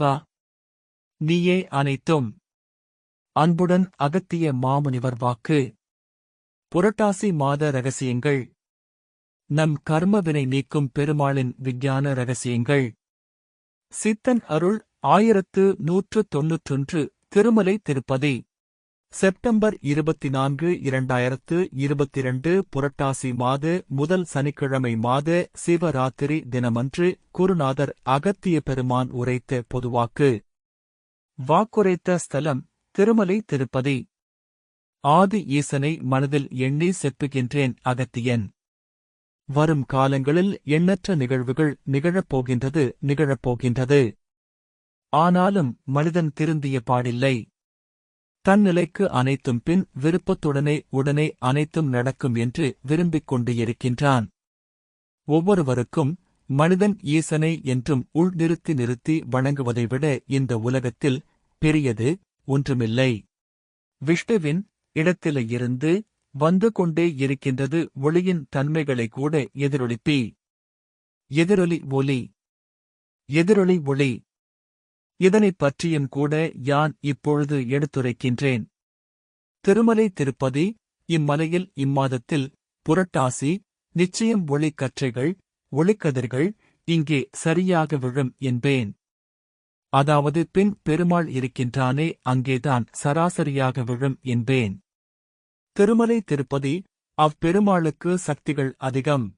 வா, நீயே அனைத்தும். அன்புடன் அகத்திய மாமுனிவர் வாக்கு. புரட்டாசி மாத ரகசியங்கள். நம் கர்மவினை நீக்கும் பெருமாளின் விஞ்ஞான ரகசியங்கள். சித்தன் அருள் 1191 திருமலை திருப்பதி. செப்டம்பர் 24, 2022 புரட்டாசி மாத முதல் சனிக்கிழமை மாத சிவராத்திரி தினமன்று குருநாதர் அகத்திய பெருமான் உரைத்த பொதுவாக்கு. வாக்குரைத்த ஸ்தலம் திருமலை திருப்பதி. ஆதி ஈசனை மனதில் எண்ணி செப்புகின்றேன் அகத்தியன். வரும் காலங்களில் எண்ணற்ற நிகழ்வுகள் நிகழப்போகின்றது. ஆனாலும் மனிதன் திருந்திய பாடில்லை. தன்னிலைக்கு அனைத்தும் பின் விருப்பத்துடனே அனைத்தும் நடக்கும் என்று விரும்பிக் கொண்டு இருக்கின்றான். ஒவ்வொருவருக்கும் மனிதன் ஈசனை என்றும் நிறுத்தி வணங்குவதை விட இந்த உலகத்தில் பெரியது ஒன்றுமில்லை. விஷ்ணுவின் இடத்திலிருந்து வந்து கொண்டே இருக்கின்றது ஒளியின் தன்மைகளை கூட எதிரொலிப்பி. எதிரொலி ஒளி, எதிரொலி ஒளி. இதனைப் பற்றியும் கூட யான் இப்பொழுது எடுத்துரைக்கின்றேன். திருமலை திருப்பதி. இம்மலையில் இம்மாதத்தில் புரட்டாசி நிச்சயம் ஒளிக்கற்றைகள் ஒளிக்கதிர்கள் இங்கே சரியாக விழும் என்பேன். அதாவது பின் பெருமாள் இருக்கின்றானே அங்கேதான் சராசரியாக விழும் என்பேன். திருமலை திருப்பதி. அவ்வெருமாளுக்கு சக்திகள் அதிகம்.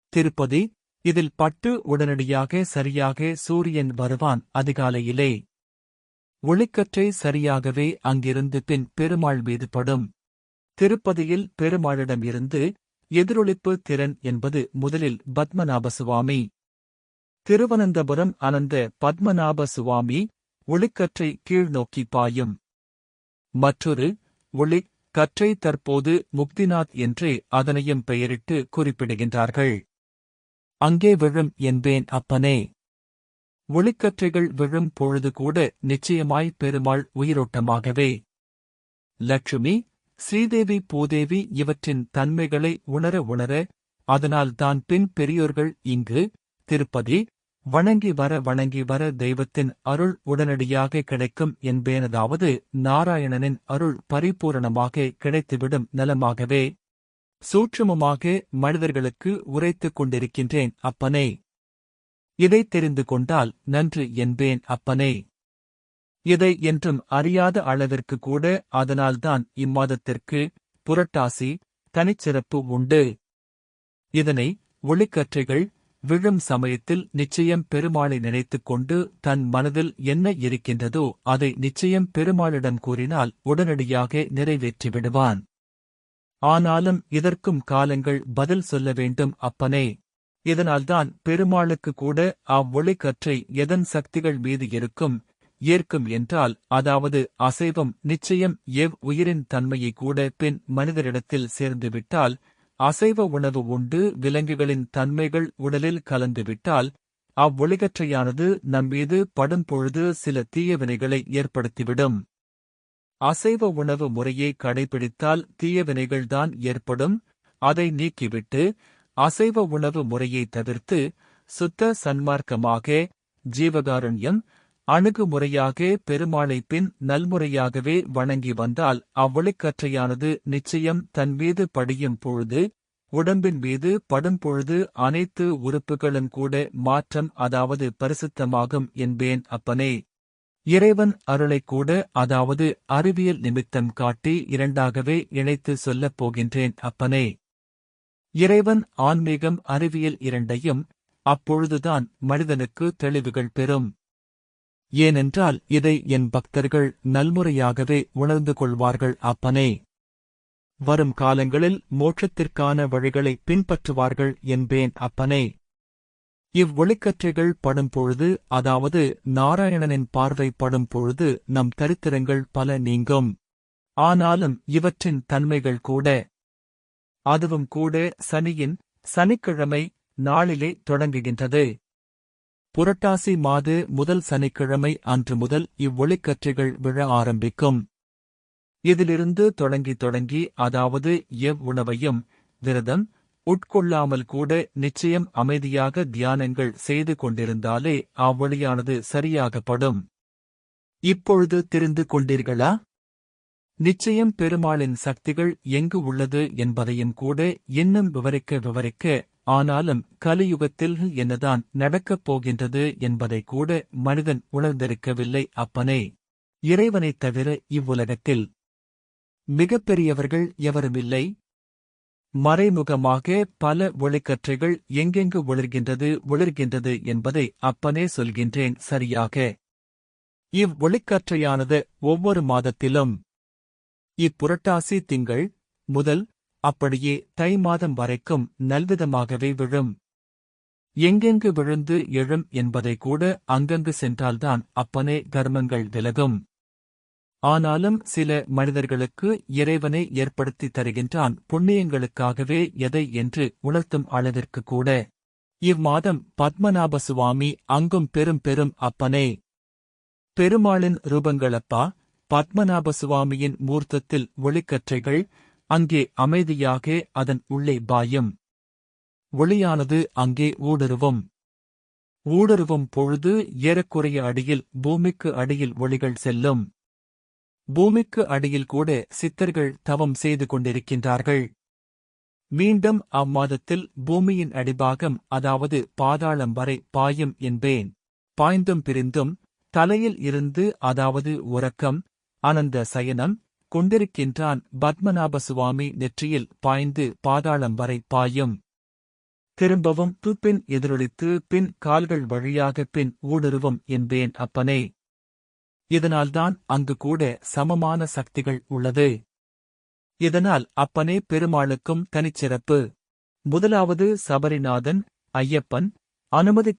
திருப்பதி. இதில் பட்டு உடனடியாக சரியாக சூரியன் வருவான் அதிகாலையிலே. ஒளிக்கற்றை சரியாகவே அங்கிருந்து பின் பெருமாள் மீது படும். திருப்பதியில் பெருமாளிடமிருந்து எதிரொலிப்பு திறன் என்பது முதலில் பத்மநாப சுவாமி. திருவனந்தபுரம் அனந்த பத்மநாப சுவாமி. ஒளிக்கற்றை கீழ்நோக்கி பாயும். மற்றொரு ஒளி கற்றை தற்போது முக்திநாத் என்றே அதனையும் பெயரிட்டு குறிப்பிடுகின்றார்கள். அங்கே விழும் என்பேன் அப்பனே. ஒளிக்கற்றைகள் விழும் பொழுது கூட நிச்சயமாய் பெருமாள் உயிரோட்டமாகவே. லட்சுமி ஸ்ரீதேவி பூதேவி இவற்றின் தன்மைகளை உணர அதனால் தான் பின் பெரியோர்கள் இங்கு திருப்பதி வணங்கி வர தெய்வத்தின் அருள் உடனடியாக கிடைக்கும் என்பேனதாவது நாராயணனின் அருள் பரிபூரணமாக கிடைத்துவிடும் நலமாகவே சூட்சுமமாக மனிதர்களுக்கு உரைத்துக் கொண்டிருக்கின்றேன் அப்பனே. இதைத் தெரிந்து கொண்டால் நன்று என்பேன் அப்பனே. இதை என்றும் அறியாத அளவிற்கு கூட அதனால்தான் இம்மாதத்திற்கு புரட்டாசி தனிச்சிறப்பு உண்டு. இதனை ஒளிக்கற்றைகள் விழும் சமயத்தில் நிச்சயம் பெருமாளை நினைத்துக் கொண்டு தன் மனதில் என்ன இருக்கின்றதோ அதை நிச்சயம் பெருமாளிடம் கூறினால் உடனடியாக நிறைவேற்றிவிடுவான். ஆனாலும் இதற்கும் காலங்கள் பதில் சொல்ல வேண்டும் அப்பனே. இதனால்தான் பெருமாளுக்கு கூட அவ்வொளிக்கற்றை எதன் சக்திகள் மீது ஏற்கும் என்றால் அதாவது அசைவம் நிச்சயம் உயிரின் தன்மையை கூட பின் மனிதரிடத்தில் சேர்ந்துவிட்டால் அசைவ உணவு உண்டு விலங்குகளின் தன்மைகள் உடலில் கலந்துவிட்டால் அவ்வொளிக்கற்றையானது நம்மீது படும்பொழுது சில தீயவினைகளை ஏற்படுத்திவிடும். அசைவ உணவு முறையை கடைபிடித்தால் தீயவினைகள்தான் ஏற்படும். அதை நீக்கிவிட்டு அசைவ உணவு முறையை தவிர்த்து சுத்த சன்மார்க்கமாக ஜீவகாருண்யம் அணுகுமுறையாக பெருமாளை பின் நல்முறையாகவே வணங்கி வந்தால் அவ்வொளிக்கற்றையானது நிச்சயம் தன்மீது படியும் பொழுது உடம்பின் மீது படும்பொழுது அனைத்து உறுப்புகளும் கூட மாற்றம் அதாவது பரிசுத்தமாகும் என்பேன் அப்பனே. இறைவன் அருளைக் கூட அதாவது அறிவியல் நிமித்தம் காட்டி இரண்டாகவே இணைத்து சொல்லப் போகின்றேன் அப்பனே. இறைவன் ஆன்மீகம் அறிவியல் இரண்டையும் அப்பொழுதுதான் மனிதனுக்கு தெளிவுகள் பெறும். ஏனென்றால் இதை என் பக்தர்கள் நல்முறையாகவே உணர்ந்து கொள்வார்கள் அப்பனே. வரும் காலங்களில் மோட்சத்திற்கான வழிகளை பின்பற்றுவார்கள் என்பேன் அப்பனே. இவ்வொளிக்கற்றைகள் படும்பொழுது அதாவது நாராயணனின் பார்வை படும்பொழுது நம் தரித்திரங்கள் பல நீங்கும். ஆனாலும் இவற்றின் தன்மைகள் கூட அதுவும் கூட சனிக்கிழமை நாளிலே தொடங்குகின்றது. புரட்டாசி மாத முதல் சனிக்கிழமை அன்று முதல் இவ்வொளிக்கற்றைகள் விழ ஆரம்பிக்கும். இதிலிருந்து தொடங்கி அதாவது உணவையும் விரதம் உட்கொள்ளாமல் கூட நிச்சயம் அமைதியாக தியானங்கள் செய்து கொண்டிருந்தாலே அவ்வழியானது சரியாகப்படும். இப்பொழுது தெரிந்து கொண்டீர்களா? நிச்சயம் பெருமாளின் சக்திகள் எங்கு உள்ளது என்பதையும் கூட இன்னும் விவரிக்க ஆனாலும் கலியுகத்தில் என்னதான் நடக்கப் போகின்றது என்பதை கூட மனிதன் உணர்ந்திருக்கவில்லை அப்பனே. இறைவனைத் தவிர இவ்வுலகத்தில் மிகப்பெரியவர்கள் எவருமில்லை. மறைமுகமாக பல ஒளிக்கற்றைகள் எங்கெங்கு ஒளிர்கின்றது என்பதை அப்பனே சொல்கின்றேன் சரியாக. ஒளிக்கற்றையானது ஒவ்வொரு மாதத்திலும் இப்புரட்டாசி திங்கள் முதல் அப்படியே தை மாதம் வரைக்கும் நல்விதமாகவே விழும். எங்கெங்கு விழுந்து எழும் என்பதை கூட அங்கங்கு சென்றால்தான் அப்பனே கர்மங்கள் விலகும். ஆனாலும் சில மனிதர்களுக்கு இறைவனை ஏற்படுத்தி தருகின்றான் புண்ணியங்களுக்காகவே எதை என்று உணர்த்தும் அளவிற்கு கூட. இம்மாதம் பத்மநாப சுவாமி அங்கும் பெரும் அப்பனே. பெருமாளின் ரூபங்களப்பா, பத்மநாப சுவாமியின் மூர்த்தத்தில் ஒளிக்கற்றைகள் அங்கே அமைதியாக அதன் உள்ளே பாயும். ஒளியானது அங்கே ஊடுருவும் பொழுது ஏறக்குறைய அடியில் பூமிக்கு அடியில் ஒளிகள் செல்லும். பூமிக்கு அடியில் கூட சித்தர்கள் தவம் செய்து கொண்டிருக்கின்றார்கள். மீண்டும் அம்மாதத்தில் பூமியின் அடிபாகம் அதாவது பாதாளம் வரை பாயும் என்பேன். பாய்ந்தும் பிரிந்தும் தலையில் இருந்து அதாவது உறக்கம் அனந்த சயனம் கொண்டிருக்கின்றான் பத்மநாப சுவாமி நெற்றியில் பாய்ந்து பாதாளம் வரை பாயும். திரும்பவும் பின் எதிரொலித்து பின் கால்கள் வழியாக பின் ஊடுருவும் என்பேன் அப்பனே. இதனால்தான் அங்கு கூட சமமான சக்திகள் உள்ளது. இதனால் அப்பனே பெருமாளுக்கும் தனிச்சிறப்பு. முதலாவது சபரிநாதன் ஐயப்பன் அனுமதி